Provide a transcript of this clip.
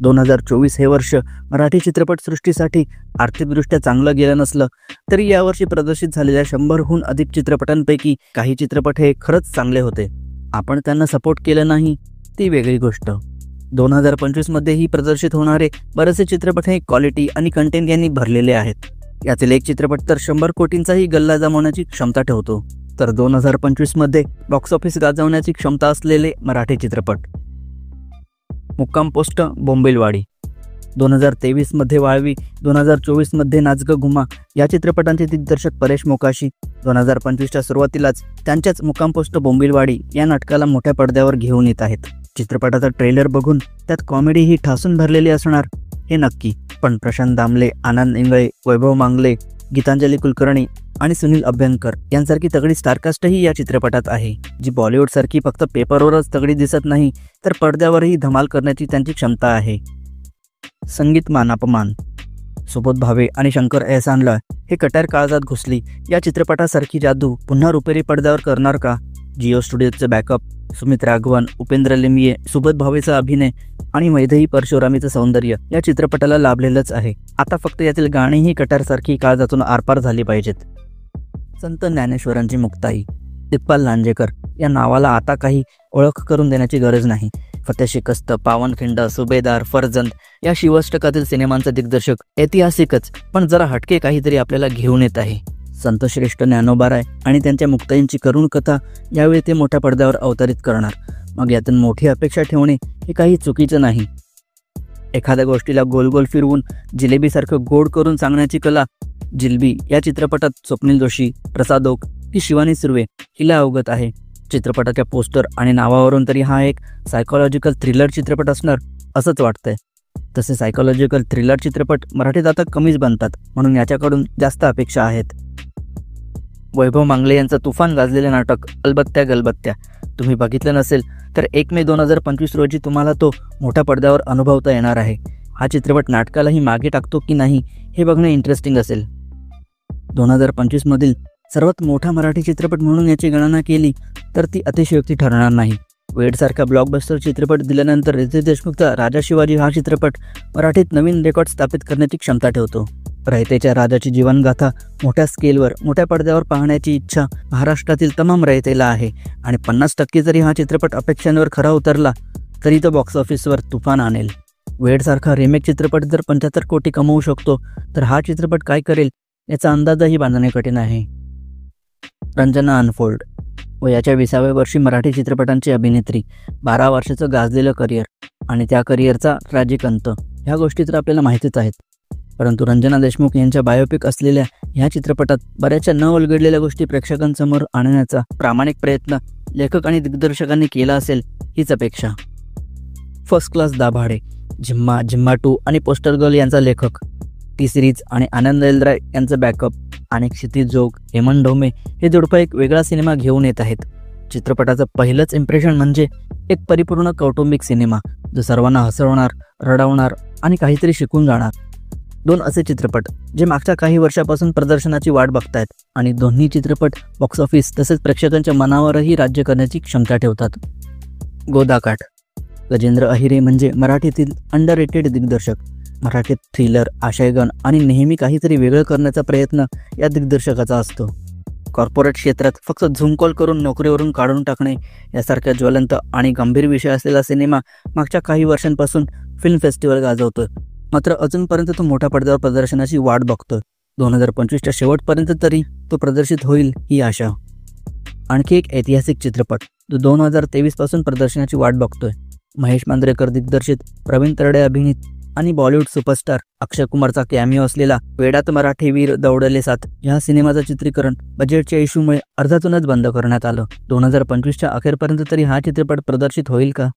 2024 हे वर्ष मराठी चित्रपटसृष्टीसाठी आर्थिकदृष्ट्या चांगलं गेलं नसलं तरी यावर्षी प्रदर्शित झालेल्या 100हून अधिक चित्रपटांपैकी काही चित्रपट हे खरंच चांगले होते. आपण त्यांना सपोर्ट केलं नाही ती वेगळी गोष्ट. 2025 मध्येही प्रदर्शित होणारे बरेचसे चित्रपट हे क्वालिटी आणि कंटेंट यांनी भरलेले आहेत. यातील एक चित्रपट तर 100 कोटींचाही गल्ला जमवण्याची क्षमता ठेवतो. तर 2025 मध्ये बॉक्स ऑफिस गाजवण्याची क्षमता असलेले मराठी चित्रपट: मुक्काम पोस्ट बोंबिलवाडी, 2023 मध्ये वाळवी, 2024 मध्ये नाच ग घुमा या चित्रपटांचे दिग्दर्शक परेश मोकाशी 2025च्या सुरुवातीलाच त्यांच्याच मुक्काम पोस्ट बोंबिलवाडी या नाटकाला मोठ्या पडद्यावर घेऊन येत आहेत. चित्रपटाचा ट्रेलर बघून त्यात कॉमेडी ही ठासून भरलेली असणार हे नक्की, पण प्रशांत दामले, आनंद इंगळे, वैभव मांगले, गीतांजली कुलकर्णी आणि सुनील अभ्यंकर यांसारखी तगडी स्टारकास्टही या चित्रपटात आहे, जी बॉलिवूड सारखी फक्त पेपरवरच तगडी दिसत नाही तर पडद्यावरही धमाल करण्याची त्यांची क्षमता आहे. संगीत मानापमान: सुबोध भावे आणि शंकर एहसानला हे कट्यार काळजात घुसली या चित्रपटासारखी जादू पुन्हा रुपेरी पडद्यावर करणार का? जिओ स्टुडिओचे बॅकअप, सुमित राघवन, उपेंद्र लिमये, सुबोध भावेचा अभिनय आणि वैदेही परशुरामीचं सौंदर्य या चित्रपटाला लाभलेलंच आहे. आता फक्त यातील गाणीही कट्यारसारखी काळजातून आरपार झाली पाहिजेत. संत ज्ञानेश्वरांची मुक्ताई: इक्बाल लांजेकर या नावाला आता काही ओळख करून देण्याची गरज नाही. फतेह शिकस्त, पावनखिंड, सुभेदार, फर्जंद या शिवाष्टकातील सिनेमांचा दिग्दर्शक ऐतिहासिकच पण जरा हटके काहीतरी आपल्याला घेऊन येत आहे. संतश्रेष्ठ ज्ञानोबाराय आणि त्यांच्या मुक्ताईंची करुण कथा यावेळी ते मोठ्या पडद्यावर अवतरित करणार. मग यातून मोठी अपेक्षा ठेवणे हे काही चुकीचं नाही. एखाद्या गोष्टीला गोल गोल फिरवून जिलेबीसारखं गोड करून सांगण्याची कला जिलबी या चित्रपटात स्वप्नील जोशी, प्रसाद ओक की शिवानी सुर्वे हिला अवगत आहे. चित्रपटाच्या पोस्टर आणि नावावरून तरी हा एक सायकोलॉजिकल थ्रिलर चित्रपट असणार असंच वाटतंय. तसे सायकोलॉजिकल थ्रिलर चित्रपट मराठीत आता कमीच बनतात, म्हणून याच्याकडून जास्त अपेक्षा आहेत. वैभव मांगले यांचं तुफान गाजलेले नाटक अलबत्त्या गलबत्त्या तुम्ही बघितलं नसेल तर 1 मे 2025 रोजी तुम्हाला तो मोठ्या पडद्यावर अनुभवता येणार आहे. हा चित्रपट नाटकालाही मागे टाकतो की नाही हे बघणं इंटरेस्टिंग असेल. 2025 मधील सर्वात मोठा मराठी चित्रपट म्हणून याची गणना केली तर ती अतिशयोक्ती ठरणार नाही. वेडसारखा ब्लॉकबस्टर चित्रपट दिल्यानंतर रितेश देशमुखचा राजा शिवाजी हा चित्रपट मराठीत नवीन रेकॉर्ड स्थापित करण्याची क्षमता ठेवतो. रयतेच्या राजाची जीवनगाथा मोठ्या स्केलवर मोठ्या पडद्यावर पाहण्याची इच्छा महाराष्ट्रातील तमाम रयतेला आहे आणि 50% जरी हा चित्रपट अपेक्षांवर खरा उतरला तरी तो बॉक्स ऑफिसवर तुफान आणेल. वेडसारखा रिमेक चित्रपट जर 75 कोटी कमवू शकतो तर हा चित्रपट काय करेल याचा अंदाजही बांधणे कठीण आहे. रंजना अनफोल्ड: वयाच्या 20व्या वर्षी मराठी चित्रपटांची अभिनेत्री, 12 वर्षाचं गाजलेलं करिअर आणि त्या करिअरचा ट्रॅजिक अंत ह्या गोष्टी तर आपल्याला माहितीच आहेत. परंतु रंजना देशमुख यांच्या बायोपिक असलेल्या ह्या चित्रपटात बऱ्याचशा न उलगडलेल्या गोष्टी प्रेक्षकांसमोर आणण्याचा प्रामाणिक प्रयत्न लेखक आणि दिग्दर्शकांनी केला असेल हीच अपेक्षा. फर्स्ट क्लास दाभाडे: झिम्मा, झिम्मा 2 आणि पोस्टर गर्ल यांचा लेखक, टी सिरीज आणि आनंद एलराय यांचं बॅकअप आणि क्षितिज जोग, हेमंत ढोमे हे जोडपं एक वेगळा सिनेमा घेऊन येत आहेत. चित्रपटाचं पहिलंच इम्प्रेशन म्हणजे एक परिपूर्ण कौटुंबिक सिनेमा जो सर्वांना हसवणार, रडवणार आणि काहीतरी शिकून जाणार. 2 असे चित्रपट जे मागच्या काही वर्षापासून प्रदर्शनाची वाट बघतायत आणि दोन्ही चित्रपट बॉक्स ऑफिस तसेच प्रेक्षकांच्या मनावरही राज्य करण्याची क्षमता ठेवतात. गोदाकाठ: गजेंद्र अहिरे म्हणजे मराठीतील अंडररेटेड दिग्दर्शक. मराठीत थ्रिलर, आशयगन आणि नेहमी काहीतरी वेगळं करण्याचा प्रयत्न या दिग्दर्शकाचा असतो. कॉर्पोरेट क्षेत्रात फक्त झूम कॉल करून नोकरीवरून काढून टाकणे यासारख्या ज्वलंत आणि गंभीर विषय असलेला सिनेमा मागच्या काही वर्षांपासून फिल्म फेस्टिवल गाजवतोय. मात्र अजूनपर्यंत तो मोठ्या पडद्यावर प्रदर्शनाची वाट बघतोय. 2025च्या शेवटपर्यंत तरी तो प्रदर्शित होईल ही आशा. आणखी एक ऐतिहासिक चित्रपट जो 2023 पासून प्रदर्शनाची वाट बघतोय. महेश मांजरेकर दिग्दर्शित, प्रवीण तरडे अभिनीत आणि बॉलिवूड सुपरस्टार अक्षय कुमारचा कॅमिओ असलेला वेडात मराठी वीर दौडले साथ ह्या सिनेमाचं चित्रीकरण बजेटच्या इश्यूमुळे अर्ध्यातूनच बंद करण्यात आलं. 2025च्या अखेरपर्यंत तरी हा चित्रपट प्रदर्शित होईल का